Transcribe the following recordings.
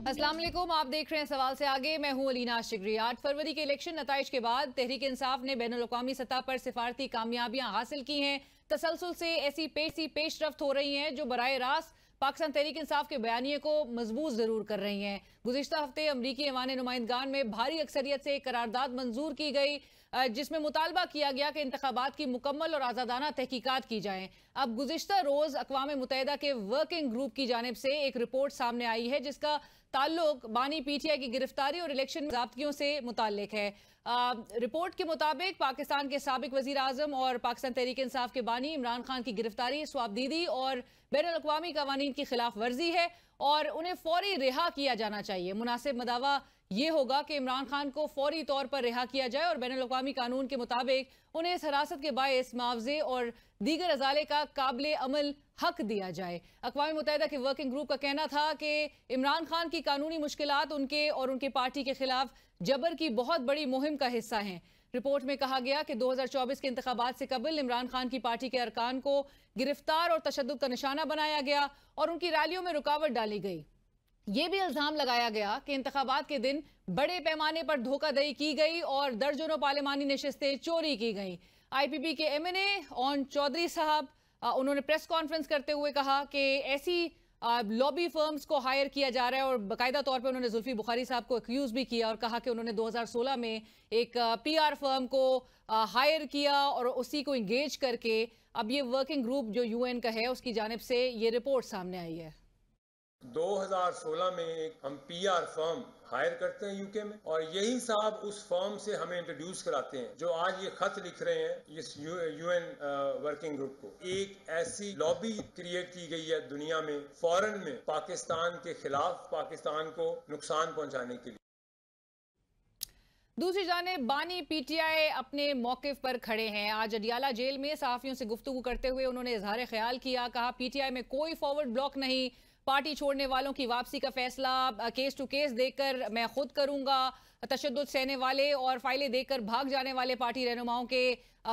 अस्सलाम वालेकुम, आप देख रहे हैं सवाल से आगे। मैं हूं अलीना शिगरी। 8 फरवरी के इलेक्शन नताइज के बाद तहरीक इंसाफ ने बैनुल अक़वामी सतह पर सिफारती कामयाबियां हासिल की हैं। तसलसल से ऐसी पेशरफ्त हो रही हैं जो बराए रास्त पाकिस्तान तहरीक इंसाफ के बयानिए को मजबूत जरूर कर रही हैं। गुज़िश्ता हफ्ते अमरीकी ऐवान नुमाइंदगान में भारी अक्सरियत से करारदाद मंजूर की गई, जिसमें मुतालबा किया गया कि इंतखाबात की मुकम्मल और आज़ादाना तहकीकात की जाएं। अब गुज़िश्ता रोज़ अक़वाम मुत्तहिदा के वर्किंग ग्रुप की जानिब से एक रिपोर्ट सामने आई है जिसका ताल्लुक बानी पीटीआई की गिरफ्तारी और इलेक्शन ज़ाब्तियों से मुताल्लिक है। रिपोर्ट के मुताबिक पाकिस्तान के साबिक वज़ीर आज़म और पाकिस्तान तहरीक इंसाफ के बानी इमरान खान की गिरफ्तारी स्वाबदीदी और बैनुल अक़वामी क़वानीन की खिलाफ वर्जी है और उन्हें फौरी रिहा किया जाना चाहिए। मुनासिब मदावा ये होगा कि इमरान खान को फौरी तौर पर रिहा किया जाए और बैनुल अक़वामी कानून के मुताबिक उन्हें इस हिरासत के बायस मुआवजे और दीगर अजाले का काबिल अमल हक दिया जाए। अक़वाम मुत्तहिदा के वर्किंग ग्रुप का कहना था कि इमरान खान की कानूनी मुश्किलात उनके और उनकी पार्टी के खिलाफ जबर की बहुत बड़ी मुहिम का हिस्सा हैं। रिपोर्ट में कहा गया कि 2024 के इंतखाबात से कबल इमरान खान की पार्टी के अरकान को गिरफ्तार और तशद्दुद का निशाना बनाया गया और उनकी रैलियों में रुकावट डाली गई। ये भी इल्जाम लगाया गया कि इंतखाबात के दिन बड़े पैमाने पर धोखाधड़ी की गई और दर्जनों पार्लिमानी नशिस्तें चोरी की गई। IPP के MNA ऑन चौधरी साहब उन्होंने प्रेस कॉन्फ्रेंस करते हुए कहा कि ऐसी लॉबी फर्म्स को हायर किया जा रहा है और बाकायदा तौर पे उन्होंने जुल्फी बुखारी साहब को एक्यूज भी किया और कहा कि उन्होंने 2016 में एक PR फर्म को हायर किया और उसी को इंगेज करके अब ये वर्किंग ग्रुप जो UN का है उसकी जानिब से ये रिपोर्ट सामने आई है। 2016 में हम PR फर्म हायर करते हैं UK में और यही साहब उस फर्म से हमें इंट्रोड्यूस कराते हैं जो आज ये खत लिख रहे हैं इस UN वर्किंग ग्रुप को। एक ऐसी लॉबी क्रिएट की गई है दुनिया में फॉरेन में पाकिस्तान के खिलाफ, पाकिस्तान को नुकसान पहुंचाने के लिए। दूसरी जानिब बानी PTI अपने मौक़िफ़ पर खड़े हैं। आज अडियाला जेल में सहाफ़ियों से गुफ्तगू करते हुए उन्होंने इज़हार ख्याल किया, कहा PTI में कोई फॉरवर्ड ब्लॉक नहीं, पार्टी छोड़ने वालों की वापसी का फैसला केस टू केस देखकर मैं खुद करूंगा। तशद्दुद सहने वाले और फाइलें देकर भाग जाने वाले पार्टी रहनुमाओं के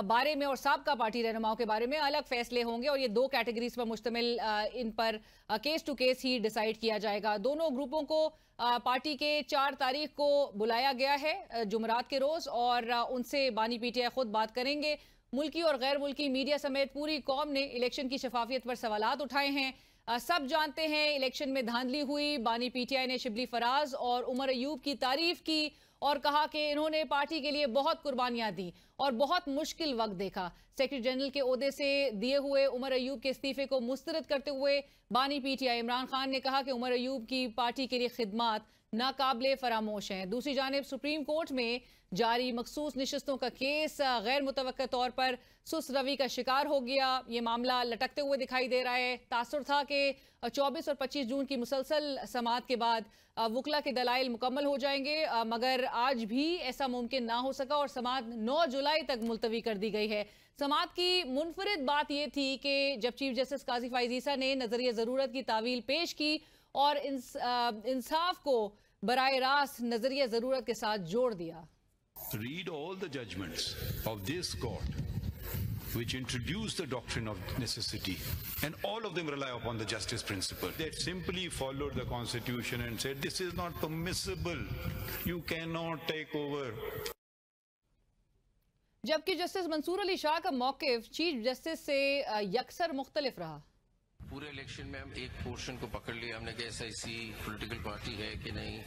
बारे में और साबका पार्टी रहनुमाओं के बारे में अलग फैसले होंगे और ये 2 कैटेगरीज पर मुश्तमिल इन पर केस टू केस ही डिसाइड किया जाएगा। दोनों ग्रुपों को पार्टी के 4 तारीख को बुलाया गया है जुमरात के रोज और उनसे बानी PTI खुद बात करेंगे। मुल्की और गैर मुल्की मीडिया समेत पूरी कौम ने इलेक्शन की शफाफियत पर सवालात उठाए हैं। सब जानते हैं इलेक्शन में धांधली हुई। बानी PTI ने शिबली फराज और उमर अयूब की तारीफ की और कहा कि इन्होंने पार्टी के लिए बहुत कुर्बानियां दी और बहुत मुश्किल वक्त देखा। सेक्रेटरी जनरल के ओहदे से दिए हुए उमर अयूब के इस्तीफे को मुस्तरद करते हुए बानी PTI इमरान खान ने कहा कि उमर अयूब की पार्टी के लिए खिदमात नाकाबिले फरामोश हैं। दूसरी जानिब सुप्रीम कोर्ट में जारी मखसूस नशिस्तों का केस गैर मुतवक्का तौर पर सुस्त रवि का शिकार हो गया। ये मामला लटकते हुए दिखाई दे रहा है। तासुर था कि 24 और 25 जून की मुसलसल समाअत के बाद वकला के दलाइल मुकम्मल हो जाएंगे, मगर आज भी ऐसा मुमकिन ना हो सका और समाअत 9 जुलाई तक मुलतवी कर दी गई है। समाअत की मुनफरिद बात यह थी कि जब चीफ जस्टिस काजी फाइज ईसा ने नजरिया जरूरत की तावील पेश की और इंसाफ को बराए रास्त नजरिया जरूरत के साथ जोड़ दिया। Read all the judgments of this court which introduce the doctrine of necessity, and all of them rely upon the justice principle. They simply followed the constitution and said this is not permissible, you cannot take over. जबकि justice Mansoor Ali Shah का मौक़िफ़ chief justice से यकसर मुख्तलिफ रहा। पूरे election में हम एक portion को पकड़ लिया, हमने कहा SIC पॉलिटिकल पार्टी है कि नहीं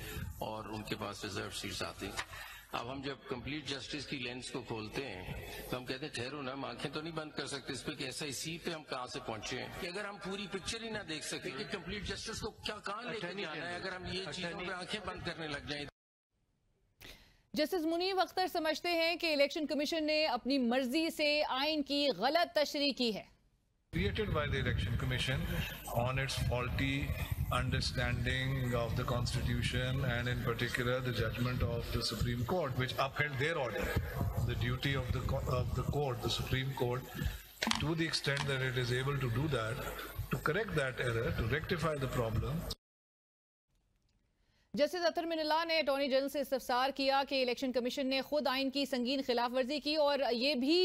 और उनके पास रिजर्व सीट्स आती हैं। अब हम जब कंप्लीट जस्टिस की लेंस को खोलते हैं तो हम कहते हैं ठहरो ना, हम आंखें तो नहीं बंद कर सकते इस पे कि SIC पे हम कहाँ से पहुंचे हैं कि अगर हम पूरी पिक्चर ही ना देख सके कि कंप्लीट जस्टिस को क्या कहाँ लेकर जाना है, अगर हम ये चीजों पे आंखें बंद करने लग जाएं। जस्टिस मुनीब अख्तर समझते हैं कि इलेक्शन कमीशन ने अपनी मर्जी से आइन की गलत तशरीह की है। Created by the Election Commission on its faulty understanding of the Constitution and in particular the judgment of the Supreme Court which upheld their order. The duty of the court, the Supreme Court, to the extent that it is able to do that, to correct that error, to rectify the problem. Justice Athar Minallah ने attorney general से इस्तफसार किया कि election commission ने खुद आइन की संगीन खिलाफ वर्जी की और ये भी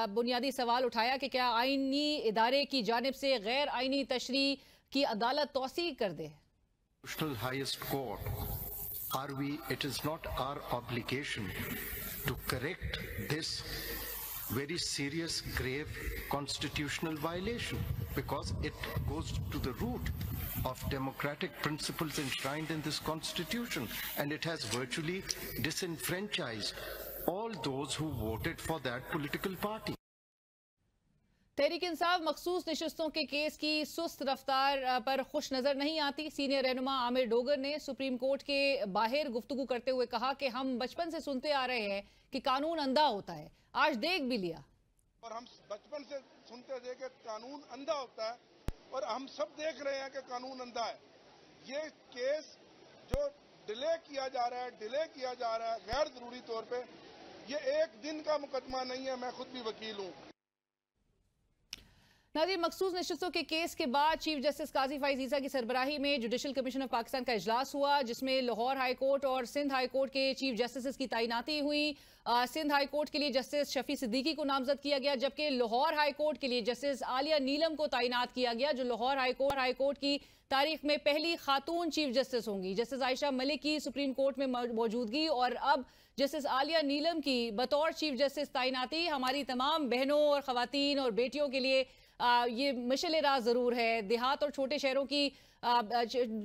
बुनियादी सवाल उठाया कि क्या आइनी इदारे की जानिब से गैर आइनी तशरीह की अदालत तौसीक कर दे। Constitutional highest court, it is not our obligation to correct this very serious, grave constitutional violation, because it goes to the root of democratic principles enshrined in this constitution, and it has virtually disenfranchised all those who voted for that political party. Tehreek Insaf मखसूस नशस्तों के case की सुस्त रफ्तार पर खुश नजर नहीं आती। सीनियर रहनुमा आमिर डोगर ने सुप्रीम कोर्ट के बाहर गुफ्तगू करते हुए कहा कि हम बचपन से सुनते आ रहे हैं कि कानून अंधा होता है, आज देख भी लिया। और हम बचपन से सुनते थे कि कानून अंधा होता है, और हम सब देख रहे हैं कि कानून अंधा है। ये केस जो डिले किया जा रहा है गैर जरूरी तौर पे, ये एक दिन का मुकदमा नहीं है। मैं खुद भी वकील हूँ। नाज़रीन, मखसूस नशस्तों के केस के बाद चीफ जस्टिस काजी फाइज ईसा की सरबराही में जुडिशल कमीशन ऑफ पाकिस्तान का इजलास हुआ, जिसमें लाहौर हाई कोर्ट और सिंध हाई कोर्ट के चीफ जस्टिस की तैनाती हुई। सिंध हाई कोर्ट के लिए जस्टिस शफी सिद्दीकी को नामजद किया गया, जबकि लाहौर हाई कोर्ट के लिए जस्टिस आलिया नीलम को तैनात किया गया, जो लाहौर हाई कोर्ट की तारीख में पहली खातून चीफ जस्टिस होंगी। जस्टिस आयशा मलिक की सुप्रीम कोर्ट में मौजूदगी और अब जस्टिस आलिया नीलम की बतौर चीफ जस्टिस तैनाती हमारी तमाम बहनों और ख़वातीन और बेटियों के लिए ये मशल राज ज़रूर है। देहात और छोटे शहरों की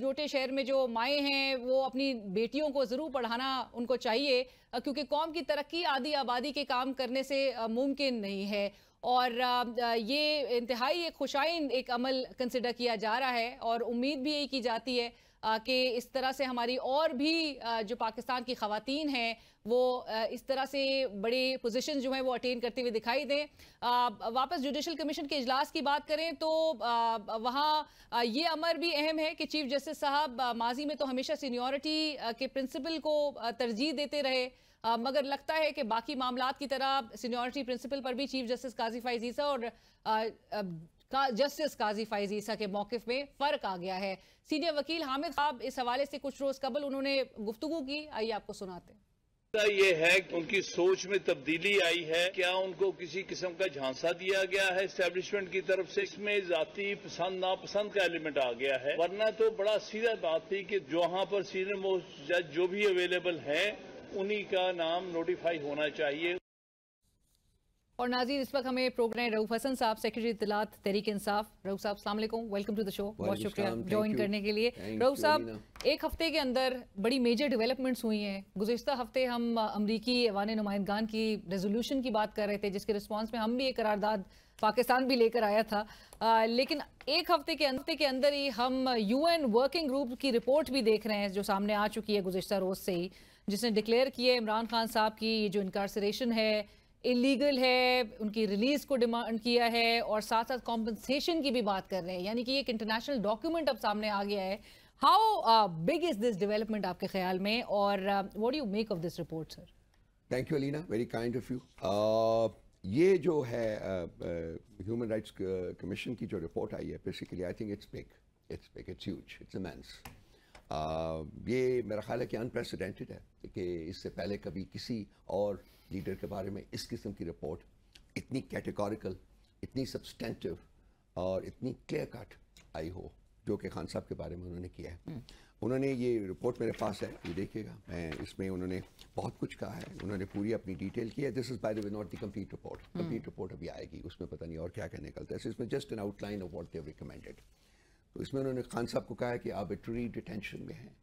छोटे शहर में जो माएँ हैं वो अपनी बेटियों को ज़रूर पढ़ाना उनको चाहिए, क्योंकि कौम की तरक्की आधी आबादी के काम करने से मुमकिन नहीं है। और ये इंतहाई एक खुशाइन एक अमल कंसिडर किया जा रहा है, और उम्मीद भी यही की जाती है कि इस तरह से हमारी और भी जो पाकिस्तान की ख़वातीन हैं वो इस तरह से बड़े पोजीशन जो हैं वो अटेन करते हुए दिखाई दें। वापस जुडिशल कमीशन के इजलास की बात करें तो वहाँ ये अमर भी अहम है कि चीफ जस्टिस साहब माजी में तो हमेशा सीनियरिटी के प्रिंसिपल को तरजीह देते रहे, मगर लगता है कि बाकी मामलात की तरह सीनियरिटी प्रिंसिपल पर भी चीफ जस्टिस काजी फाइज ईसा और जस्टिस काजी फाइज ईसा के मौक़िफ़ में फ़र्क आ गया है। सीनियर वकील हामिद साहब इस हवाले से कुछ रोज़ कबल उन्होंने गुफ्तगू की, आइए आपको सुनाते हैं। ये है कि उनकी सोच में तब्दीली आई है, क्या उनको किसी किस्म का झांसा दिया गया है एस्टेब्लिशमेंट की तरफ से, इसमें जाती पसंद नापसंद का एलिमेंट आ गया है, वरना तो बड़ा सीधा बात थी कि जहाँ पर सीनियर मोस्ट जज जो भी अवेलेबल हैं उन्हीं का नाम नोटिफाई होना चाहिए। और नाज़रीन, इस वक्त हमें प्रोग्राम रऊफ हसन साहब, सेक्रेटरी इत्तलात तहरीक इंसाफ। रऊफ साहब अस्सलाम वालेकुम, वेलकम टू द शो, बहुत शुक्रिया ज्वाइन करने के लिए। रऊफ साहब, एक हफ्ते के अंदर बड़ी मेजर डेवलपमेंट्स हुई हैं। गुज़िश्ता हफ्ते हम अमरीकी ऐवान नुमाइंदगान की रेजोल्यूशन की बात कर रहे थे, जिसके रिस्पॉन्स में हम भी एक करारदाद पाकिस्तान भी लेकर आया था, लेकिन एक हफ्ते के अंदर ही हम UN वर्किंग ग्रुप की रिपोर्ट भी देख रहे हैं जो सामने आ चुकी है गुज़िश्ता रोज़ से ही, जिसने डिक्लेयर किया है इमरान खान साहब की जो इनकारसरेशन है इलीगल है, उनकी रिलीज़ को डिमांड किया है, और साथ साथ कॉम्पनसेशन की भी बात कर रहे हैं, यानी कि एक इंटरनेशनल डॉक्यूमेंट अब सामने आ गया है। How big is this development आपके ख्याल में, और what do you make of this report sir? Thank you Alina, very kind of you. ये जो है ह्यूमन राइट्स कमीशन की जो रिपोर्ट आई है, basically I think it's big, it's huge, it's immense. ये मेरा ख्याल है कि अनप्रेसिडेंटेड है कि इससे पहले कभी किसी और लीडर के बारे में इस किस्म की रिपोर्ट इतनी कैटेगोरिकल, इतनी सब्सटेंटिव और इतनी क्लियर कट आई हो, जो कि खान साहब के बारे में उन्होंने किया है। उन्होंने ये रिपोर्ट मेरे पास है, ये देखिएगा, मैं इसमें उन्होंने बहुत कुछ कहा है, उन्होंने पूरी अपनी डिटेल की है। This is by the way not the complete report, complete report अभी आएगी, उसमें पता नहीं और क्या क्या निकलता है। इसमें just an outline of what they have recommended. तो इसमें उन्होंने खान साहब को कहा है कि आर्बिट्ररी डिटेंशन में हैं,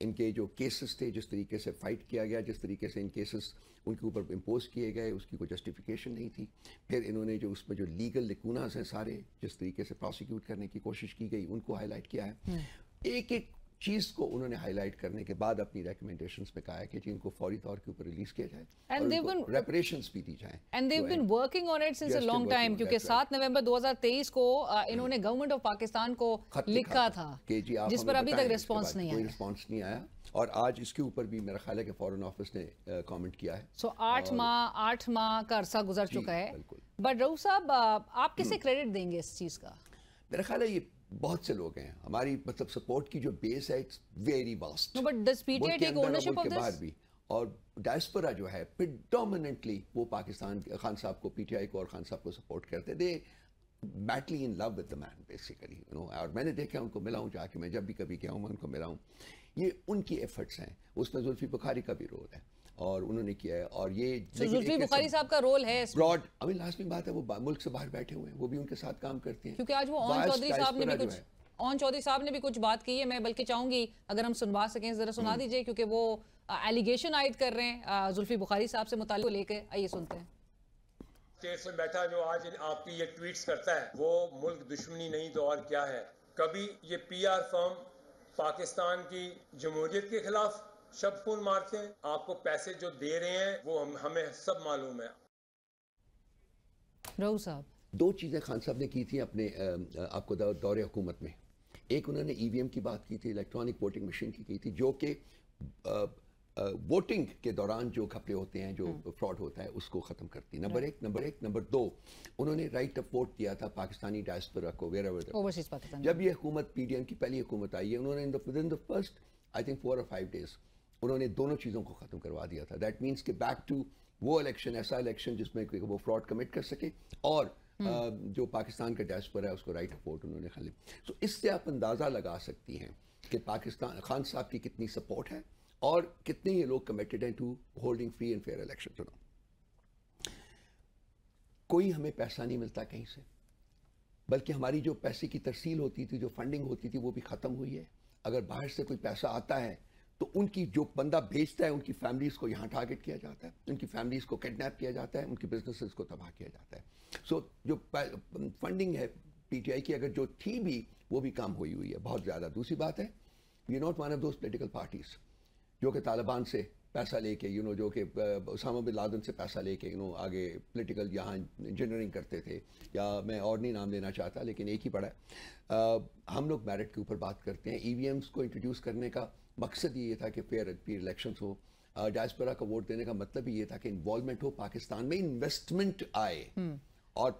इनके जो केसेस थे, जिस तरीके से फाइट किया गया, जिस तरीके से इन केसेस उनके ऊपर इम्पोज किए गए, उसकी कोई जस्टिफिकेशन नहीं थी। फिर इन्होंने जो उसमें जो लीगल लिकूनास हैं सारे, जिस तरीके से प्रोसिक्यूट करने की कोशिश की गई, उनको हाईलाइट किया है। एक एक चीज़ को उन्होंने हाईलाइट करने के बाद अपनी रिकमेंडेशंस में कहा है कि इनको फौरी तौर के ऊपर रिलीज किया जाए और रेपरेशंस भी दी जाए। And they have been working on it since a long time, क्योंकि 7 नवंबर 2023 को इन्होंने गवर्नमेंट ऑफ पाकिस्तान को लिखा था, जिस पर अभी तक रिस्पांस नहीं आया। कोई रिस्पांस नहीं आया, और आज इसके ऊपर भी मेरा ख्याल है कि फॉरेन ऑफिस ने कमेंट किया है। सो 8 माह का अरसा गुजर चुका है। बट रऊफ साहब, आप किसे क्रेडिट देंगे इस चीज का? मेरा ख्याल है ये बहुत से लोग हैं, हमारी मतलब सपोर्ट की जो बेस है it's very vast. No, but does PTI take ownership of this? भी, और डायस्पोरा जो है प्रेडोमिनेंटली वो पाकिस्तान खान साहब को, पीटीआई को और खान साहब को सपोर्ट करते। दे madly in love with the man basically, you know. اور میں نے دیکھا ان کو ملا ہوں جا کے, میں جب بھی کبھی گیا ہوں میں ان کو ملا ہوں. یہ ان کی ایفرٹس ہیں, اس میں زلفی بخاری کا بھی رول ہے اور انہوں نے کیا ہے. اور یہ زلفی بخاری صاحب کا رول ہے براڈ, ابھی لاسٹ میں بات ہے وہ ملک سے باہر بیٹھے ہوئے ہیں, وہ بھی ان کے ساتھ کام کرتے ہیں. کیونکہ آج وہ اون چودھری صاحب نے بھی کچھ بات کی ہے, میں بلکہ چاہوں گی اگر ہم سنوا سکیں ذرا سنا دیجئے, کیونکہ وہ ایلیگیشن عائد کر رہے ہیں زلفی بخاری صاحب سے متعلق لے کے. آئیے سنتے ہیں. اسٹیٹ میں بیٹھا جو آج آپ کی یہ ٹویٹس کرتا ہے وہ ملک دشمنی نہیں تو اور کیا ہے. کبھی یہ پی آر فرم پاکستان کی جمہوریت کے خلاف شب خون مارتے ہیں, آپ کو پیسے جو دے رہے ہیں وہ ہمیں سب معلوم ہے. رؤوف صاحب 2 چیزیں خان صاحب نے کی تھی اپنے آپ کو دور حکومت میں. ایک انہوں نے ای وی ایم کی بات کی تھی, الیکٹرانک ووٹنگ مشین کی تھی, جو کہ ووٹنگ کے دوران جو گھپلے ہوتے ہیں, جو فراڈ ہوتا ہے, اس کو ختم کرتی. نمبر 1. نمبر 2, انہوں نے رائٹ آف ووٹ دیا تھا پاکستانی ڈائسپورا کو ویئر ایور. جب یہ حکومت پی ڈی ایم کی پہلی حکومت آئی ہے, انہوں نے within the first I think 4 or 5 days انہوں نے دونوں چیزوں کو ختم کروا دیا تھا. دیٹ مینس کہ بیک ٹو وہ الیکشن, ایسا الیکشن جس میں وہ فراڈ کمٹ کر سکے, اور جو پاکستان کا ڈائسپورا ہے اس کو رائٹ آف ووٹ انہوں نے خالی. سو اس سے آپ اندازہ لگا سکتی ہیں کہ پاکستان خان صاحب کی کتنی سپورٹ ہے اور کتنے یہ لوگ کمیٹڈ ہیں to holding free and fair election. کوئی ہمیں پیسہ نہیں ملتا کہیں سے, بلکہ ہماری جو پیسے کی ترسیل ہوتی تھی, جو فنڈنگ ہوتی تھی, وہ بھی ختم ہوئی ہے. اگر باہر سے کوئی پیسہ آتا ہے تو ان کی جو بندہ بھیجتا ہے ان کی فیملیز کو یہاں ٹارگٹ کیا جاتا ہے, ان کی فیملیز کو کڈنیپ کیا جاتا ہے, ان کی بزنسز کو تباہ کیا جاتا ہے. سو جو فنڈنگ ہے پی ٹی آئی کی, اگر جو تھی بھی وہ بھی کام ہوئی ہے بہت زیادہ. دوسری بات ہے, we are not one of those political parties جو کہ طالبان سے پیسہ لے کے, جو کہ اسامہ بن لادن سے پیسہ لے کے آگے پولیٹیکل یہاں انجینئرنگ کرتے تھے, یا میں اور نہیں نام لینا چاہتا لیکن ایک ہی پڑا ہے. ہم لوگ میرٹ کے اوپر بات کرتے ہیں. ای وی ایمس کو انٹروڈیوس کرنے کا مقصد یہ تھا کہ فیئر الیکشنز ہو. ڈائسپورا کا ووٹ دینے کا مطلب یہ تھا کہ انوالومنٹ ہو, پاکستان میں انویسٹمنٹ آئے. اور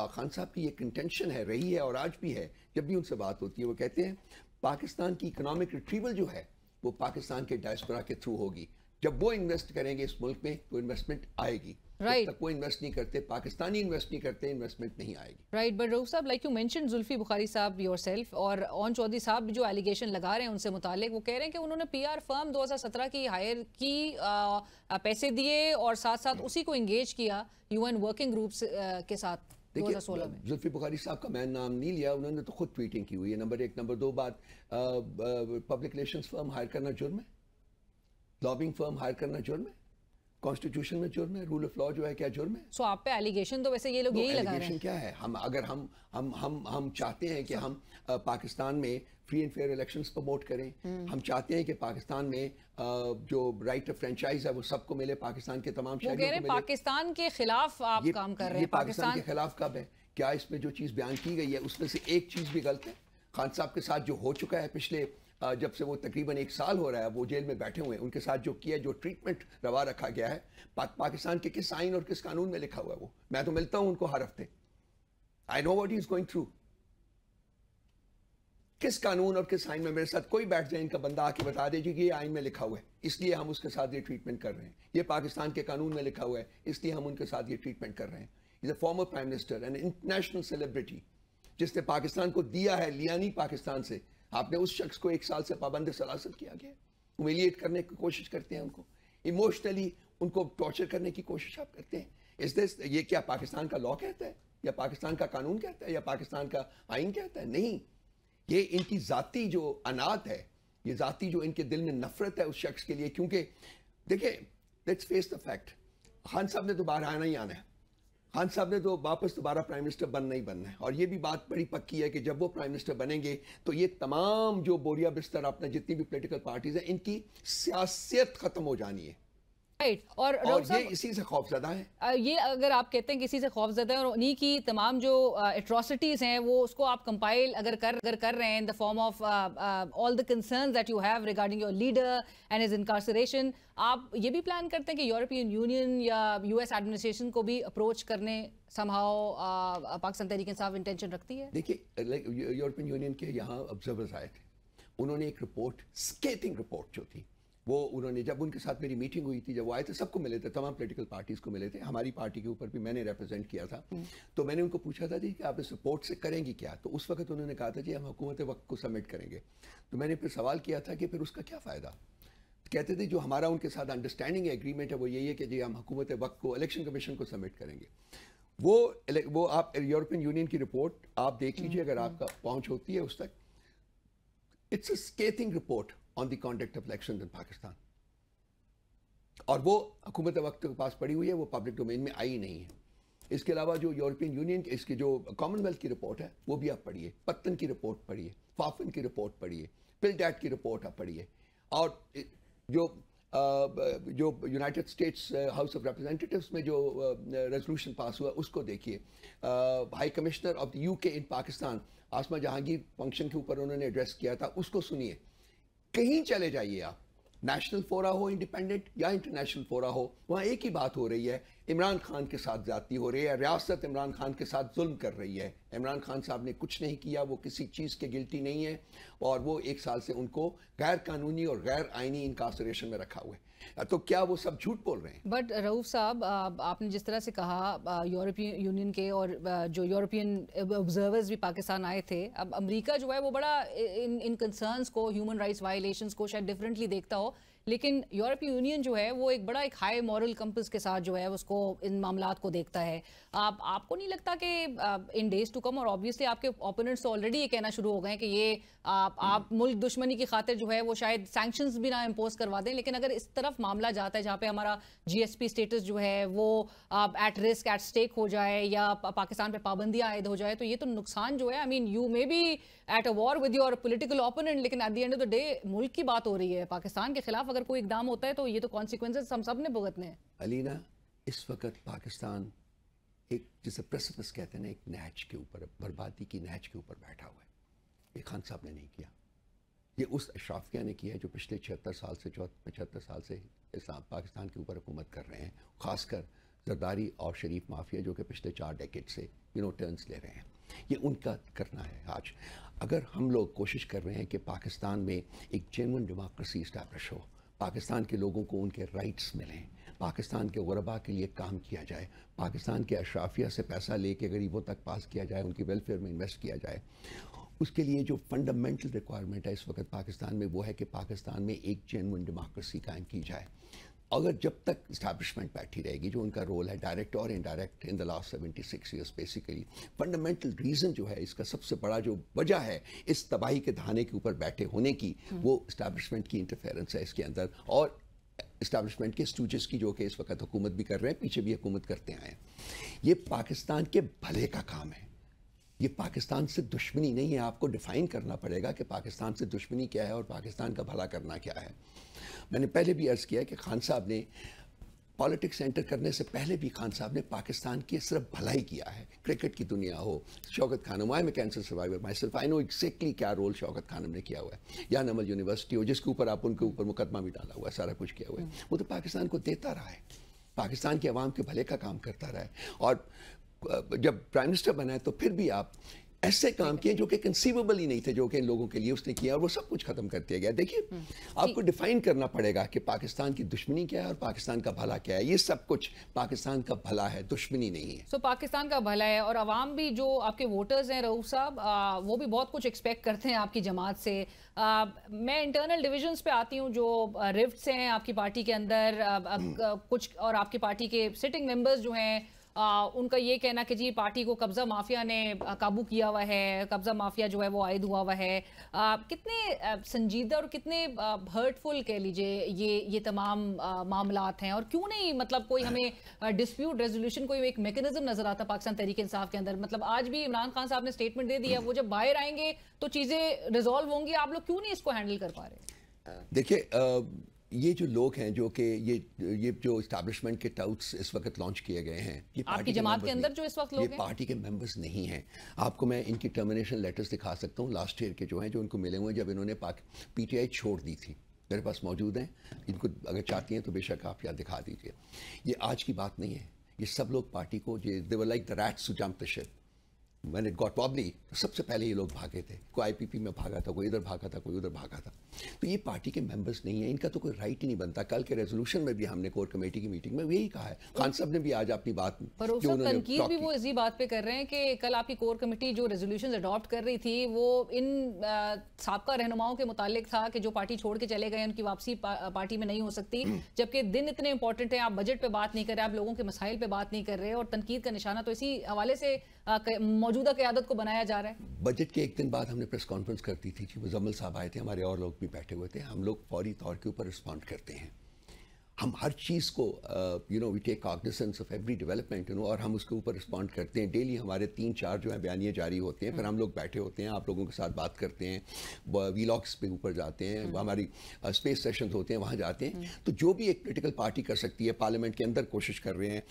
خان صاحب کی یہ کنٹینشن ہے, رہی ہے اور آج بھی ہے. جب بھی ان سے بات ہوتی ہے وہ کہتے ہیں پاکستان کی اکنامک ریٹریول جو ہے وہ پاکستان کے ڈائسپورا کے تھرو ہوگی. جب وہ انویسٹ کریں گے اس ملک میں تو انویسٹمنٹ آئے گی. جب تک وہ انویسٹ نہیں کرتے, پاکستانی انویسٹ نہیں کرتے, انویسٹمنٹ نہیں آئے گی. رائٹ. بٹ رؤوف صاحب, like you mention Zulfi Bukhari صاحب یور سیلف, اور اون چودھری صاحب جو ایلیگیشن لگا رہے ہیں ان سے متعلق, وہ کہہ رہے ہیں کہ انہوں نے پی آر فرم 2017 کی ہائر کی, پیسے دیے اور ساتھ ساتھ اسی کو انگیج کیا یو این ورکنگ گروپس کے ساتھ 2016 میں. زلفی بخاری صاحب کا میں نام نہیں لیا, انہوں نے تو خود ٹویٹنگ کی ہوئی ہے. نمبر 1. نمبر 2 بات, پبلک ریلیشنز فرم ہائر کرنا جرم ہے, لابنگ فرم ہائر کرنا جرم ہے, کانسٹیٹیوشن میں جرم ہے, رول آف لا جو ہے کیا جرم ہے. سو آپ پہ ایلیگیشن تو ویسے یہ لوگ یہی لگا رہے ہیں. کیا ہے, اگر ہم چاہتے ہیں کہ ہم پاکستان میں free and fair elections promote کریں, ہم چاہتے ہیں کہ پاکستان میں جو رائٹ آف فرینچائز ہے وہ سب کو ملے, پاکستان کے تمام شہریوں کو ملے. پاکستان کے خلاف آپ کام کر رہے ہیں. یہ پاکستان کے خلاف کب ہے؟ کیا اس میں جو چیز بیان کی گئی ہے اس میں سے ایک چیز بھی غلط ہے؟ خان صاحب کے ساتھ جو ہو چکا ہے پچھلے جب سے وہ تقریباً 1 سال ہو رہا ہے وہ جیل میں بیٹھے ہوئے ہیں, ان کے ساتھ جو کیا, جو ٹریٹمنٹ روا رکھا گیا ہے, پاکستان کے کس آئین اور کس قانون میں لکھا ہوا ہے وہ؟ میں تو ملتا ہوں ان کو ہر ہفتے. I know what he is going through. کس قانون اور کس آئین میں میرے ساتھ کوئی بیٹھ جائے ان کا بندہ آ کے بتا دے کہ یہ آئین میں لکھا ہوا ہے اس لیے ہم اس کے ساتھ یہ ٹریٹمنٹ کر رہے ہیں, یہ پاکستان کے قانون میں لکھا ہوا ہے اس لیے ہم ان کے ساتھ یہ ٹریٹمنٹ کر رہے ہیں. Is a former prime minister and international celebrity جس نے پاکستان کو دیا ہے, لیا نہیں پاکستان سے. آپ نے اس شخص کو 1 سال سے پابند سلاسل کیا گیا, ہیومیلیٹ کرنے کی کوشش کرتے ہیں, ان کو ایموشنلی ان کو ٹارچر کرنے کی کوشش آپ کرتے ہیں. یہ کیا پاکستان کا لا کہتا ہے, یا پاکستان کا قانون کہتا ہے, یا پاکستان کا آئین کہتا ہے؟ نہیں, یہ ان کی ذاتی جو انات ہے, یہ ذاتی جو ان کے دل میں نفرت ہے اس شخص کے لیے. کیونکہ دیکھیں, let's face the fact, Khan صاحب نے تو باہر آنا ہی آنا ہے. خان صاحب نے تو واپس دوبارہ پرائم منسٹر بننا ہی بننا ہے, اور یہ بھی بات بڑی پکی ہے کہ جب وہ پرائم منسٹر بنیں گے تو یہ تمام جو بوریا بستر اپنا جتنی بھی پولیٹیکل پارٹیز ہیں ان کی سیاست ختم ہو جانی ہے. اور یہ اسی سے خوف زدہ ہے. یہ اگر آپ کہتے ہیں کسی سے خوف زدہ ہے, اور انہی کی تمام جو اٹراسٹیز ہیں وہ اس کو آپ کمپائل اگر کر رہے ہیں in the form of all the concerns that you have regarding your leader and his incarceration, آپ یہ بھی پلان کرتے ہیں کہ یورپین یونین یا یو ایس ایڈمنسٹریشن کو بھی اپروچ کرنے some how Pakistan Tehreek Insaf intention رکھتی ہے؟ دیکھیے, یورپین یونین کے یہاں آبزرورز آئے تھے, انہوں نے ایک رپورٹ, اسکیٹنگ رپورٹ جو تھی, وہ انہوں نے جب ان کے ساتھ میری میٹنگ ہوئی تھی، جب وہ آئے تھے سب کو ملے تھے، تمام پولیٹیکل پارٹیز کو ملے تھے، ہماری پارٹی کے اوپر بھی میں نے ریپرزینٹ کیا تھا، تو میں نے ان کو پوچھا تھا جی کہ آپ اس رپورٹ سے کریں گی کیا، تو اس وقت انہوں نے کہا تھا جی ہم حکومت وقت کو سبمٹ کریں گے. تو میں نے پھر سوال کیا تھا کہ پھر اس کا کیا فائدہ. کہتے تھے جو ہمارا ان کے ساتھ انڈرسٹینڈنگ ایگریمنٹ ہے وہ یہی ہے کہ جی ہم حکومت وقت کو الیکشن کمیشن کو سبمٹ کریں گے. وہ آپ یورپین یونین کی رپورٹ آپ دیکھ لیجئے اگر آپ کا پہنچ ہوتی ہے اس تک. It's a scathing report on the conduct of elections in Pakistan. اور وہ حکومت وقت کے پاس پڑی ہوئی ہے، وہ پبلک ڈومین میں آئی نہیں ہے. اس کے علاوہ جو یورپین یونین اس کی جو کامن ویلتھ کی رپورٹ ہے وہ بھی آپ پڑھیے، پتن کی رپورٹ پڑھیے، فافن کی رپورٹ پڑھیے، پلڈیٹ کی رپورٹ آپ پڑھیے، اور جو یونائٹڈ اسٹیٹس ہاؤس آف ریپرزینٹیٹیوز میں جو ریزولوشن پاس ہوا اس کو دیکھیے. High commissioner of the UK in Pakistan Asma Jahangir function کے اوپر انہوں نے ایڈریس کیا تھا، اس کو سنیے. کہیں چلے جائیے آپ، نیشنل فورا ہو انڈیپینڈنٹ یا انٹرنیشنل فورا ہو، وہاں ایک ہی بات ہو رہی ہے، عمران خان کے ساتھ زیادتی ہو رہی ہے، ریاست عمران خان کے ساتھ ظلم کر رہی ہے. عمران خان صاحب نے کچھ نہیں کیا، وہ کسی چیز کے گلٹی نہیں ہے، اور وہ 1 سال سے ان کو غیر قانونی اور غیر آئینی انکارسریشن میں رکھا ہوا ہے. تو کیا وہ سب جھوٹ بول رہے ہیں؟ بٹ رؤوف صاحب، آپ نے جس طرح سے کہا یورپین یونین کے اور جو یورپین آبزرورز بھی پاکستان آئے تھے، اب امریکہ جو ہے وہ بڑا ان کنسرنز کو، ہیومن رائٹس وائلیشنز کو شاید ڈفرینٹلی دیکھتا ہو، لیکن یورپین یونین جو ہے وہ ایک بڑا ایک ہائی مورل کمپس کے ساتھ جو ہے اس کو ان معاملات کو دیکھتا ہے. آپ کو نہیں لگتا کہ ان ڈیز ٹو کم، اور آبویسلی آپ کے اوپوننٹس تو آلریڈی یہ کہنا شروع ہو گئے ہیں کہ یہ آپ ملک دشمنی کی خاطر جو ہے وہ شاید سینکشنز بھی نہ امپوز کروا دیں، لیکن اگر اس طرف معاملہ جاتا ہے جہاں پہ ہمارا GSP سٹیٹس جو ہے وہ ایٹ رسک، ایٹ سٹیک ہو جائے، یا پاکستان پہ پابندیاں عائد ہو جائے، تو یہ تو نقصان جو ہے، I mean you may be at a war with your political opponent, لیکن at the end of the day ملک کی بات ہو رہی ہے. پاکستان کے خلاف اگر کوئی اقدام ہوتا ہے تو یہ تو کانسیکوینسز ہم سب نے بھگتنے ہیں. علینا، اس وقت پاکستان ایک جسے پریسپس کہتے ہیں نا، ایک نہج کے اوپر، بربادی کی نہج کے اوپر بیٹھا ہوا ہے. یہ خان صاحب نے نہیں کیا، یہ اس اشرافیہ نے کیا ہے جو پچھلے 75 سال سے اسلام پاکستان کے اوپر حکومت کر رہے ہیں، خاص کر زرداری اور شریف مافیا جو کہ پچھلے 4 ڈیکیڈ سے ٹرنس لے رہے ہیں. یہ ان کا کرنا ہے. آج اگر ہم لوگ کوشش کر رہے ہیں کہ پاکستان میں ایک جینوئن ڈیموکریسی اسٹیبلش ہو، پاکستان کے لوگوں کو ان کے رائٹس ملیں، پاکستان کے غربا کے لیے کام کیا جائے، پاکستان کے اشرافیہ سے پیسہ لے کے غریبوں تک پاس کیا جائے، ان کی ویلفیئر میں انویسٹ کیا جائے، اس کے لیے جو فنڈامنٹل ریکوائرمنٹ ہے اس وقت پاکستان میں وہ ہے کہ پاکستان میں ایک جینوئن ڈیموکریسی قائم کی جائے. اگر جب تک اسٹیبلشمنٹ بیٹھی رہے گی، جو ان کا رول ہے ڈائریکٹ اور indirect in the last 76 years, basically fundamental reason جو ہے اس کا سب سے بڑا جو وجہ ہے اس تباہی کے دھانے کے اوپر بیٹھے ہونے کی، وہ اسٹیبلشمنٹ کی انٹرفیئرنس ہے اس کے اندر، اور اسٹیبلشمنٹ کے اسٹوجز کی جو کہ اس وقت حکومت بھی کر رہے ہیں، پیچھے بھی حکومت کرتے آئے ہیں. یہ پاکستان کے بھلے کا کام ہے، یہ پاکستان سے دشمنی نہیں ہے. آپ کو ڈیفائن کرنا پڑے گا کہ پاکستان سے دشمنی کیا ہے اور پاکستان کا بھلا کرنا کیا ہے. میں نے پہلے بھی عرض کیا کہ خان صاحب نے پالیٹکس انٹر کرنے سے پہلے بھی خان صاحب نے پاکستان کی صرف بھلائی کیا ہے. کرکٹ کی دنیا ہو، Shaukat Khanum, I am a cancer survivor myself, I know exactly کیا رول شوکت خانم نے کیا ہوا ہے، یا نمل یونیورسٹی ہو جس کے اوپر آپ ان کے اوپر مقدمہ بھی ڈالا ہوا ہے، سارا کچھ کیا ہوا ہے. وہ تو پاکستان کو دیتا رہا ہے، پاکستان کے عوام کے بھلے کا کام کرتا رہا ہے. اور جب پرائم منسٹر بنا ہے تو پھر بھی آپ ایسے کام کیے جو کہ کنسیویبل ہی نہیں تھے، جو کہ ان لوگوں کے لیے اس نے کیا، اور وہ سب کچھ ختم کر دیا گیا. دیکھیے، آپ کو ڈیفائن کرنا پڑے گا کہ پاکستان کی دشمنی کیا ہے اور پاکستان کا بھلا کیا ہے. یہ سب کچھ پاکستان کا بھلا ہے، دشمنی نہیں ہے. سو پاکستان کا بھلا ہے، اور عوام بھی جو آپ کے ووٹرز ہیں رؤوف صاحب، وہ بھی بہت کچھ ایکسپیکٹ کرتے ہیں آپ کی جماعت سے. میں انٹرنل ڈویژنز پہ آتی ہوں جو رفٹس ہیں آپ کی پارٹی کے اندر کچھ، اور آپ کی پارٹی کے سٹنگ ممبرز جو ہیں ان کا یہ کہنا کہ جی پارٹی کو قبضہ مافیا نے قابو کیا ہوا ہے، قبضہ مافیا جو ہے وہ عائد ہوا ہوا ہے. کتنے سنجیدہ اور کتنے ہرٹفل کہہ لیجئے یہ تمام معاملات ہیں، اور کیوں نہیں مطلب کوئی ہمیں ڈسپیوٹ ریزولوشن کوئی ایک میکنزم نظر آتا پاکستان تحریک انصاف کے اندر؟ مطلب آج بھی عمران خان صاحب نے اسٹیٹمنٹ دے دیا، وہ جب باہر آئیں گے تو چیزیں ریزالو ہوں گی. آپ لوگ کیوں نہیں اس کو ہینڈل کر پا رہے؟ دیکھیے، یہ جو لوگ ہیں جو کہ یہ جو اسٹیبلشمنٹ کے ٹاؤٹس اس وقت لانچ کیے گئے ہیں، یہ آپ کی جماعت کے اندر جو اس وقت لوگ ہیں، یہ پارٹی کے ممبرز نہیں ہیں. آپ کو میں ان کی ٹرمینیشن لیٹرز دکھا سکتا ہوں لاسٹ ایئر کے جو ہیں، جو ان کو ملے ہوئے جب انہوں نے PTI چھوڑ دی تھی، میرے پاس موجود ہیں. ان کو اگر چاہتی ہیں تو بے شک آپ یہاں دکھا دیجیے. یہ آج کی بات نہیں ہے، یہ سب لوگ پارٹی کو، they were like the rats who jumped the ship. when it got wobbly, सबसे पहले ये लोग भागे थे, कोई आईपीपी में भागा था, कोई इधर भागा था, कोई उधर भागा था। तो ये पार्टी के मेंबर्स नहीं है, इनका तो कोई राइट ही नहीं बनता। कल के रेजोल्यूशन में भी हमने कोर कमेटी की मीटिंग में यही कहा है, खान साहब ने भी आज अपनी बात पर तनकीद भी वो इसी बात पे कर रहे हैं कि कल आपकी कोर कमेटी जो रेजोल्यूशन अडॉप्ट कर रही थी वो इन साबका रहनुमाओं के मुतालिक था कि जो पार्टी छोड़ के चले गए उनकी वापसी पार्टी में नहीं हो सकती, जबकि दिन इतने इंपॉर्टेंट है, आप बजट पे बात नहीं कर रहे, आप लोगों के मसाइल पे बात नहीं कर रहे, और तनकीद का निशाना तो इसी हवाले से मौजूदा क़यादत को बनाया जा रहा है। बजट के एक दिन बाद हमने प्रेस कॉन्फ्रेंस कर दी थी, मुजम्मिल साहब आए थे, हमारे और लोग भी बैठे हुए थे। हम लोग फौरी तौर के ऊपर रिस्पॉन्ड करते हैं, हम हर चीज़ को we take cognizance of every development और हम उसके ऊपर रिस्पॉन्ड करते हैं। डेली हमारे 3-4 जो है बयानिए जारी होते हैं, फिर हम लोग बैठे होते हैं, आप लोगों के साथ बात करते हैं, वीलॉग्स पे ऊपर जाते हैं, हमारी स्पेस सेशंस होते हैं, वहाँ जाते हैं। तो जो भी एक पॉलिटिकल पार्टी कर सकती है, पार्लियामेंट के अंदर कोशिश कर रहे हैं,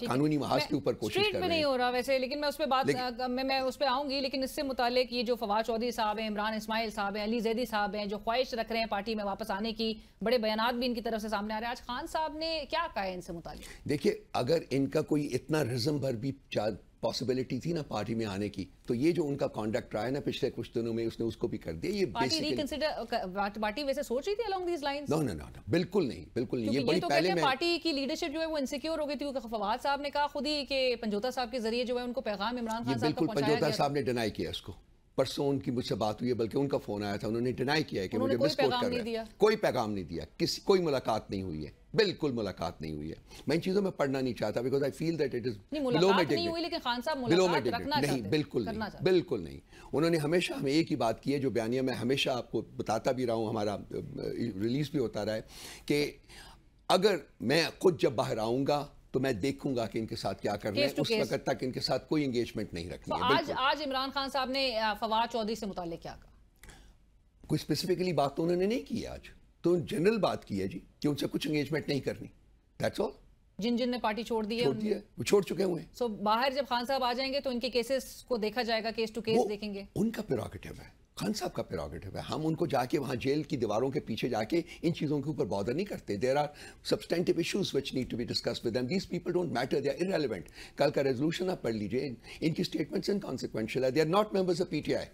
कानूनी महाज के ऊपर कोशिश कर रहे हैं। नहीं हो रहा वैसे, लेकिन मैं उस पर बात मैं उस पर आऊँगी, लेकिन इससे मुतालिक ये जो फवाद चौधरी साहब हैं, इमरान इस्माइल साहब हैं, अली जैदी साहब हैं, जो ख्वाहिश रख रहे हैं पार्टी में वापस आने की, बड़े बयानात भी इनकी तरफ से सामने आ रहे हैं। आज खान साहब ने क्या कहा है इनसे मुतालिक? देखिए, अगर इनका कोई इतना रिज्म भर भी पॉसिबिलिटी थी ना पार्टी में आने की, तो ये जो उनका कॉन्डक्ट रहा है ना पिछले कुछ दिनों में, उसने उसको भी कर दिया। ये पार्टी वैसे सोच रही थी अलोंग दीस लाइंस? नो, बिल्कुल नहीं, बिल्कुल नहीं। ये बड़ी तो पहले में पार्टी की लीडरशिप जो है वो इनसिक्योर हो गई थी। फवाद साहब ने कहा खुद ही कि पंजोता साहब के जरिए जो है उनको पैगाम इमरान खान साहब को पहुंचाया गया। पंजोता साहब ने डिनाई किया इसको, परसों उनकी मुझसे बात हुई है, बल्कि उनका फोन आया था, उन्होंने डिनाई किया है कि मुझे मिसकोट कर रहे हैं। कोई पैगाम नहीं दिया, कोई मुलाकात नहीं हुई है, बिल्कुल मुलाकात नहीं हुई है। मैं इन चीजों में पढ़ना नहीं चाहता, because I feel that it is below my dignity. लेकिन खान साहब मुलाकात रखना चाहते नहीं, बिल्कुल नहीं। उन्होंने हमेशा हमें एक ही बात की है, जो बयानिया मैं हमेशा आपको बताता भी रहा हूँ, हमारा रिलीज भी होता रहा है, कि अगर मैं खुद जब बाहर आऊँगा तो मैं देखूंगा कि इनके साथ क्या करना है, उस वक्त तक इनके साथ कोई एंगेजमेंट नहीं रखनी है। आज इमरान खान साहब ने फवाद चौधरी से मुताल्लिक क्या कहा? कोई स्पेसिफिकली बात तो उन्होंने नहीं की आज, तो जनरल बात की है जी कि उनसे कुछ एंगेजमेंट नहीं करनी, दैट्स ऑल। जिन ने पार्टी छोड़ दी है वो छोड़ चुके हुए हैं। सो बाहर जब खान साहब आ जाएंगे तो इनके केसेस को देखा जाएगा, केस टू केस देखेंगे। उनका प्रेरोगेटिव है, खान साहब का प्रेरोगेटिव है। हम उनको जाके वहाँ जेल की दीवारों के पीछे जाके इन चीज़ों के ऊपर बॉदर नहीं करते। There are substantive issues which need to be discussed with them. These people don't matter, they are irrelevant. कल का रेजोल्यूशन आप पढ़ लीजिए, इनकी स्टेटमेंट्स इनकॉन्सिक्वेंशियल है। They are not members of PTI,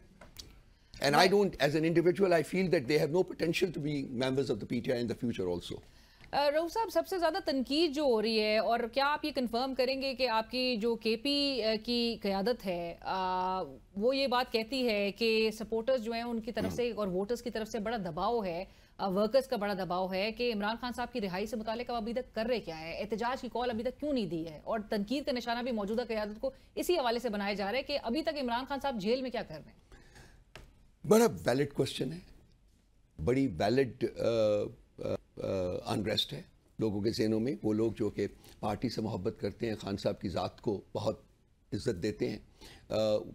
and I don't, as an individual, I feel that they have no potential to be members of the PTI in the future also. Rauf साहब, सबसे ज़्यादा तनकीद जो हो रही है, और क्या आप ये कंफर्म करेंगे कि आपकी जो केपी की क़यादत है वो ये बात कहती है कि सपोर्टर्स जो हैं उनकी तरफ से और वोटर्स की तरफ से बड़ा दबाव है, वर्कर्स का बड़ा दबाव है कि इमरान खान साहब की रिहाई से मुतालिक अब अभी तक कर रहे क्या है, एहतजाज की कॉल अभी तक क्यों नहीं दी है, और तनकीद का निशाना भी मौजूदा क़यादत को इसी हवाले से बनाया जा रहा है कि अभी तक इमरान खान साहब जेल में क्या कर रहे हैं? बड़ा वैलिड क्वेश्चन है, बड़ी वैलिड अनरेस्ट है लोगों के ज़हनों में। वो लोग जो कि पार्टी से मोहब्बत करते हैं, खान साहब की ज़ात को बहुत इज़्ज़त देते हैं,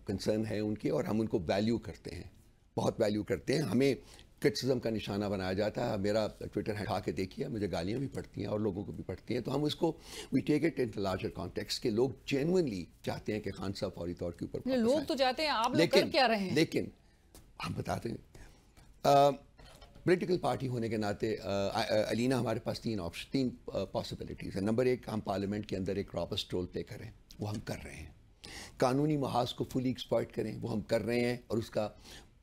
कंसर्न है उनके, और हम उनको वैल्यू करते हैं, बहुत वैल्यू करते हैं। हमें क्रिटिसिज्म का निशाना बनाया जाता है। मेरा ट्विटर हटा के देखिए, मुझे गालियाँ भी पड़ती हैं और लोगों को भी पड़ती हैं, तो हम इसको we take it in larger context के लोग जेन्युइनली चाहते हैं कि खान साहब फौरी तौर के ऊपर। लोग तो चाहते हैं, आप लोग कर क्या रहे हैं? लेकिन हम बताते हैं, पॉलिटिकल पार्टी होने के नाते अलीना, हमारे पास तीन पॉसिबिलिटीज़ है। नंबर एक, हम पार्लियामेंट के अंदर एक रॉबस्ट रोल प्ले करें, वो हम कर रहे हैं। कानूनी महाज को फुली एक्सप्लॉइट करें, वो हम कर रहे हैं, और उसका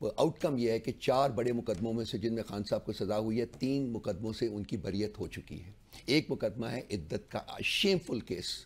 आउटकम ये है कि 4 बड़े मुकदमों में से जिनमें खान साहब को सज़ा हुई है, 3 मुकदमों से उनकी बरियत हो चुकी है। एक मुकदमा है इद्दत का, shameful case,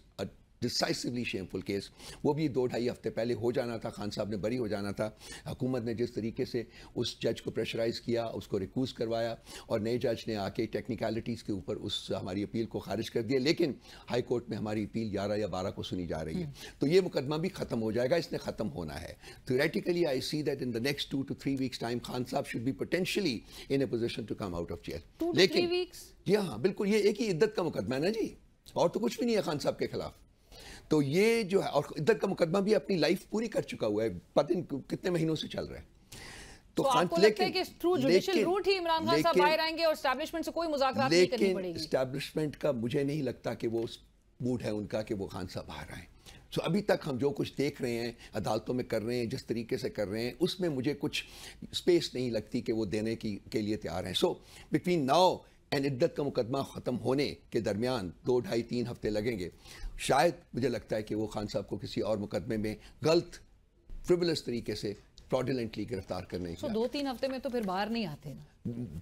decisively shameful case, वो भी 2-2.5 हफ्ते पहले हो जाना था, खान साहब ने बरी हो जाना था। हुकूमत ने जिस तरीके से उस जज को प्रेशराइज़ किया, उसको रिक्यूज़ करवाया, और नए जज ने आके टेक्निकलिटीज़ के ऊपर उस हमारी अपील को खारिज कर दिया, लेकिन हाई कोर्ट में हमारी अपील 11 या 12 को सुनी जा रही है। तो ये मुकदमा भी ख़त्म हो जाएगा, इसने ख़त्म होना है। Theoretically I see that in the next 2 to 3 weeks time Khan sahab should be potentially in a position to come out of jail. लेकिन जी हाँ, बिल्कुल, ये एक ही इद्दत का मुकदमा है ना जी, और तो कुछ भी नहीं है खान साहब के खिलाफ। तो ये जो है, और इद्दत का मुकदमा भी अपनी लाइफ पूरी कर चुका हुआ है, पता नहीं कितने महीनों से चल रहा है। तो आपको लगता है कि थ्रू जुडिशियल रूट ही इमरान खान साहब बाहर आएंगे और एस्टैब्लिशमेंट से कोई मुज़ाकरात नहीं करनी पड़ेगी? एस्टैब्लिशमेंट का मुझे नहीं लगता कि वो मूड है उनका कि वो खान साहब बाहर आए। सो अभी तक हम जो कुछ देख रहे हैं, अदालतों में कर रहे हैं, जिस तरीके से कर रहे हैं, उसमें मुझे कुछ स्पेस नहीं लगती कि वो देने के लिए तैयार हैं। सो बिटवीन नाउ एंड इद्दत का मुकदमा ख़त्म होने के दरमियान 2, 2.5, 3 हफ्ते लगेंगे। शायद मुझे लगता है कि वो खान साहब को किसी और मुकदमे में गलत फ्रिवलस तरीके से फ्रॉडुलेंटली गिरफ्तार करने की। 2-3 हफ्ते में तो फिर बाहर नहीं आते ना,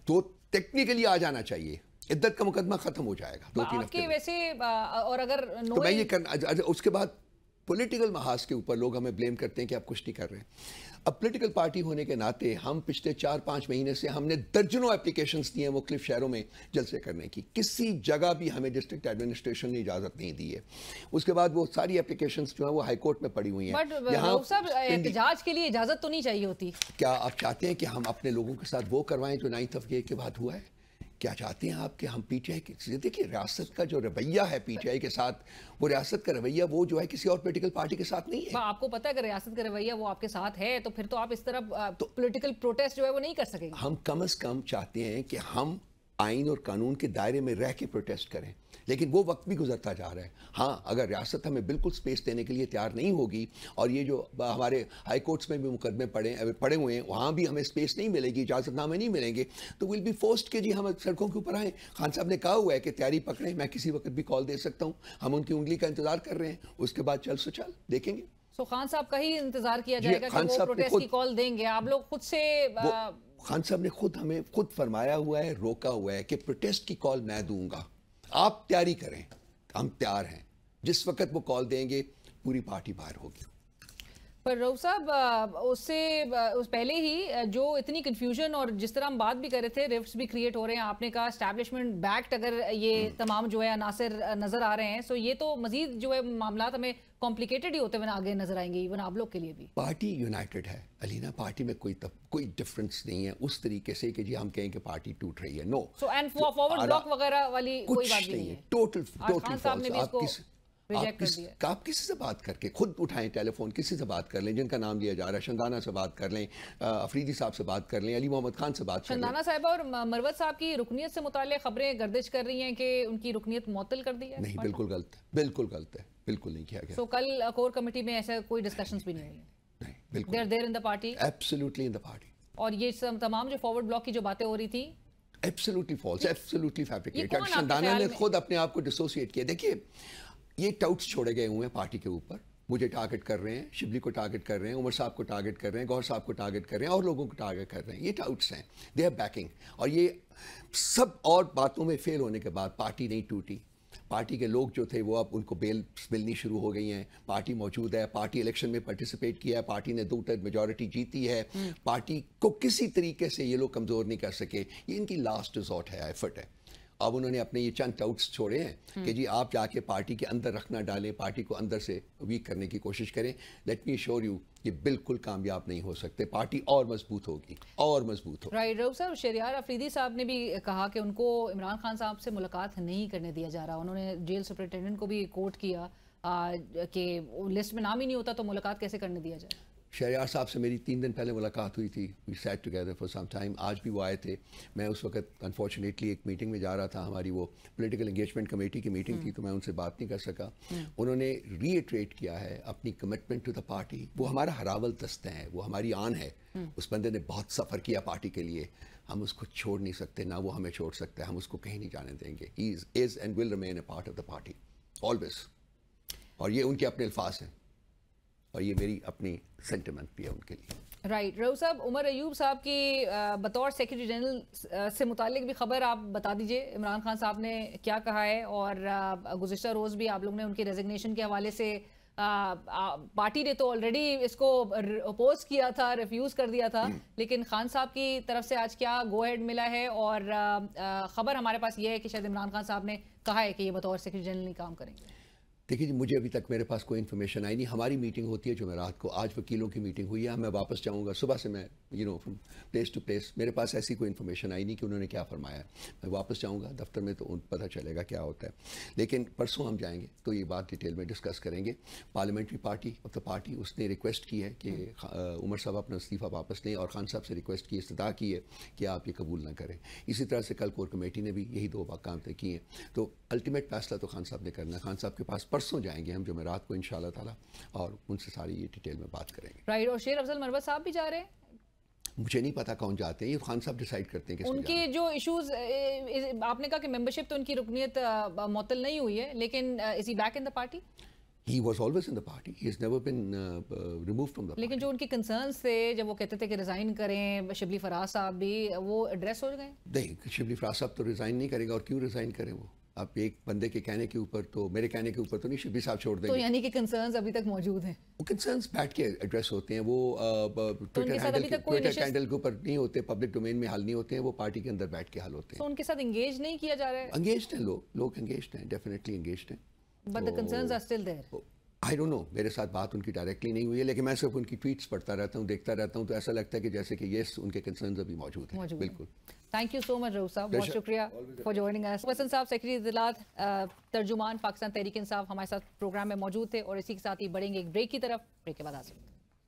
तो टेक्निकली आ जाना चाहिए, इद्दत का मुकदमा खत्म हो जाएगा 2-3 हफ्ते में। वैसे और अगर तो मैं ये करना, उसके बाद पॉलिटिकल महाज के ऊपर लोग हमें ब्लेम करते हैं कि आप कुछ नहीं कर रहे हैं। अब पॉलिटिकल पार्टी होने के नाते हम पिछले 4-5 महीने से हमने दर्जनों एप्लीकेशंस दिए हैं मुख्तलिफ शहरों में जलसे करने की, किसी जगह भी हमें डिस्ट्रिक्ट एडमिनिस्ट्रेशन ने इजाज़त नहीं दी है। उसके बाद वो सारी एप्लीकेशंस जो है वो हाई कोर्ट में पड़ी हुई हैं। बट एहतजाज के लिए इजाज़त तो नहीं चाहिए होती। क्या आप चाहते हैं कि हम अपने लोगों के साथ वो करवाएं जो 9 अप्रैल के बाद हुआ है? क्या चाहते हैं आप कि हम पीटीआई के, देखिए रियासत का जो रवैया है पीटीआई के साथ, वो रियासत का रवैया वो जो है किसी और पॉलिटिकल पार्टी के साथ नहीं है। आपको पता है कि रियासत का रवैया वो आपके साथ है, तो फिर तो आप इस तरह पॉलिटिकल प्रोटेस्ट जो है वो नहीं कर सकेंगे। हम कम से कम चाहते हैं कि हम आइन और कानून के दायरे में रह के प्रोटेस्ट करें, लेकिन वो वक्त भी गुजरता जा रहा है। हाँ, अगर रियासत हमें बिल्कुल स्पेस देने के लिए तैयार नहीं होगी, और ये जो हमारे हाई कोर्ट्स में भी मुकदमे पड़े हुए हैं वहाँ भी हमें स्पेस नहीं मिलेगी, इजाज़तनामे नहीं मिलेंगे, तो विल बी फोर्स्ड कि जी हम सड़कों के ऊपर आएँ। खान साहब ने कहा हुआ है कि तैयारी पकड़ें, मैं किसी वक्त भी कॉल दे सकता हूँ, हम उनकी उंगली का इंतज़ार कर रहे हैं, उसके बाद चल सो चल देखेंगे। तो खान साहब का ही इंतजार किया जाएगा कि वो प्रोटेस्ट की कॉल देंगे, आप लोग खुद से खान साहब ने हमें खुद फरमाया हुआ है, रोका हुआ है कि प्रोटेस्ट की कॉल मैं दूंगा, आप तैयारी करें, हम तैयार हैं। जिस वक्त वो कॉल देंगे पूरी पार्टी बाहर होगी। पर रऊफ साहब उस पहले ही जो इतनी कंफ्यूजन और जिस तरह हम बात भी कर रहे थे, रिफ्ट्स भी क्रिएट हो रहे हैं, आपने कहा एस्टैब्लिशमेंट बैक्ड अगर ये तमाम जो है अनासर नजर आ रहे हैं, सो ये तो मजीद जो है मामला हमें कॉम्प्लिकेटेड ही होते हुए आगे नजर आएंगे, इवन आप लोग के लिए भी। पार्टी यूनाइटेड है अलीना, पार्टी में कोई डिफरेंस नहीं है उस तरीके से कि जी हम कहें कि पार्टी टूट रही है। No, so and forward block वगैरह वाली कोई बात नहीं है, टोटल फॉल्स। आप किसी से बात करके खुद उठाएं टेलीफोन, किसी से बात कर लें जिनका नाम लिया जा रहा है, शंदाना से बात कर लें, अफरीदी साहब से बात कर लें, अली मोहम्मद खान से बात कर लें। शंदाना साहब और मरवत साहब की रुकनियत से मुताल्लिक़ खबरें गर्दिश कर रही हैं कि उनकी रुकनियत मुअत्तल कर दी है। नहीं, बिल्कुल गलत है, बिल्कुल गलत है, बिल्कुल नहीं किया गया। सो कल कोर कमेटी में ऐसा कोई डिस्कशंस भी नहीं हुई? नहीं, बिल्कुल। They are there in the party, absolutely in the party. और ये तमाम जो फॉरवर्ड ब्लॉक की जो बातें हो रही थी, absolutely false, absolutely fabricated. Shandana ने खुद अपने आप को डिसोसिएट किया। देखिए, ये टाउट्स छोड़े गए हुए हैं पार्टी के ऊपर, मुझे टारगेट कर रहे हैं, शिबली को टारगेट कर रहे हैं, उमर साहब को टारगेट कर रहे हैं, गौहर साहब को टारगेट कर रहे हैं, और लोगों को टारगेट कर रहे हैं। ये टाउट्स हैं, दे आर बैकिंग। और ये सब और बातों में फेल होने के बाद पार्टी नहीं टूटी। पार्टी के लोग जो थे वो अब उनको बेल मिलनी शुरू हो गई हैं, पार्टी मौजूद है, पार्टी इलेक्शन में पार्टिसिपेट किया है, पार्टी ने 2/3 मेजॉरिटी जीती है, पार्टी को किसी तरीके से ये लोग कमज़ोर नहीं कर सके। ये इनकी लास्ट रिजॉर्ट है, एफर्ट है। अब उन्होंने अपने ये चंद टाउट्स छोड़े हैं कि जी आप जाके पार्टी के अंदर रखना डालें, पार्टी को अंदर से वीक करने की कोशिश करें। लेट मी श्योर यू, ये बिल्कुल कामयाब नहीं हो सकते, पार्टी और मजबूत होगी, और मजबूत होगी। राइट। रऊफ साहब, शहरियार अफरीदी साहब ने भी कहा कि उनको इमरान खान साहब से मुलाकात नहीं करने दिया जा रहा। उन्होंने जेल सुपरिटेंडेंट को भी कोर्ट किया कि लिस्ट में नाम ही नहीं होता तो मुलाकात कैसे करने दिया जाए। शहरियार साहब से मेरी 3 दिन पहले मुलाकात हुई थी, we sat together for some time. आज भी वो आए थे, मैं उस वक्त अनफॉर्चुनेटली एक मीटिंग में जा रहा था, हमारी वो पॉलिटिकल एंगेजमेंट कमेटी की मीटिंग थी, तो मैं उनसे बात नहीं कर सका। उन्होंने रीइटरेट किया है अपनी कमिटमेंट टू द पार्टी। वो हमारा हरावल दस्ता है, वो हमारी आन है। उस बंदे ने बहुत सफ़र किया पार्टी के लिए, हम उसको छोड़ नहीं सकते, ना वो हमें छोड़ सकता है, हम उसको कहीं नहीं जाने देंगे। He is and will remain a part of the party always. और ये उनके अपने अल्फाज हैं, और ये मेरी अपनी सेंटिमेंट भी है उनके लिए। राइट। रऊफ साहब, उमर अयूब साहब की बतौर सेक्रेटरी जनरल से मुतालिक भी खबर आप बता दीजिए, इमरान खान साहब ने क्या कहा है। और गुज़िश्ता रोज़ भी आप लोग ने उनके रेजिग्नेशन के हवाले से पार्टी ने तो ऑलरेडी इसको अपोज किया था, रिफ्यूज़ कर दिया था, लेकिन खान साहब की तरफ से आज क्या गो हेड मिला है। और ख़बर हमारे पास ये है कि शायद इमरान खान साहब ने कहा है कि ये बतौर सेक्रेटरी जनरल नहीं काम करेंगे। देखिए जी, मुझे अभी तक मेरे पास कोई इन्फॉर्मेशन आई नहीं। हमारी मीटिंग होती है जुमेरात को, आज वकीलों की मीटिंग हुई है, मैं वापस जाऊंगा सुबह से, मैं फ्रॉम प्लेस टू प्लेस, मेरे पास ऐसी कोई इन्फॉर्मेशन आई नहीं कि उन्होंने क्या फरमाया है। मैं वापस जाऊंगा दफ्तर में तो पता चलेगा क्या होता है। लेकिन परसों हम जाएंगे तो ये बात डिटेल में डिस्कस करेंगे। Parliamentary party of the party उसने रिक्वेस्ट की है कि उमर साहब अपना इस्तीफ़ा वापस लें, और खान साहब से रिक्वेस्ट की, इस्तदा की है कि आप ये कबूल ना करें। इसी तरह से कल कोर कमेटी ने भी यही 2 काम तय किए हैं। तो अल्टीमेट फैसला तो खान साहब ने करना है। खान साहब के पास परसों जाएंगे हम रात को इंशाल्लाह ताला, और उनसे सारी ये डिटेल में बात करेंगे। राइट। और शेर अफजल मरवत साहब भी जा रहे हैं? मुझे नहीं पता कौन जाते हैं, ये खान साहब डिसाइड करते हैं। उनके जो इश्यूज, आपने कहा कि मेंबरशिप तो उनकी रुकनियत मुअत्तल नहीं हुई है, लेकिन is he back in the party? He was always in the party. He has never been removed from the party. लेकिन जो उनके कंसर्न्स थे जब वो कहते थे कि रिजाइन करें, शिबली फराज साहब भी, वो एड्रेस हो गए? नहीं, शिबली फराज साहब तो रिजाइन नहीं करेंगे, और क्यों रिजाइन करें वो? आप एक बंदे के कहने के ऊपर तो, मेरे कहने के ऊपर तो नहीं शिबली साहब छोड़ देंगे। तो यानी कि कंसर्न्स अभी तक मौजूद हैं? वो कंसर्न्स बैठ के एड्रेस होते हैं, वो ट्विटर हैंडल के ऊपर नहीं होते, पब्लिक डोमेन में हल नहीं होते हैं, वो पार्टी के अंदर बैठ के हल होते हैं। तो उनके साथ एंगेज नहीं किया जा रहा है? एंगेज्ड हैं लोग एंगेज्ड हैं, डेफिनेटली एंगेज्ड हैं। But the concerns are still there. I don't know, मेरे साथ बात उनकी डायरेक्टली नहीं हुई है, लेकिन मैं सिर्फ उनकी ट्वीट्स पढ़ता रहता हूँ, देखता रहता हूँ, तो ऐसा लगता है कि जैसे कि यस, उनके कंसर्न्स अभी मौजूद हैं। बिल्कुल। Thank you so much Rauf साहब, बहुत शुक्रिया फॉर जॉइनिंग अस। वसंत साहब, सेक्रेटरी इत्तलात, तर्जुमान पाकिस्तान तहरीक इंसाफ, हमारे साथ प्रोग्राम में मौजूद थे, और इसी के साथ ही बढ़ेंगे एक ब्रेक की तरफ। ब्रेक के बाद हाजिर।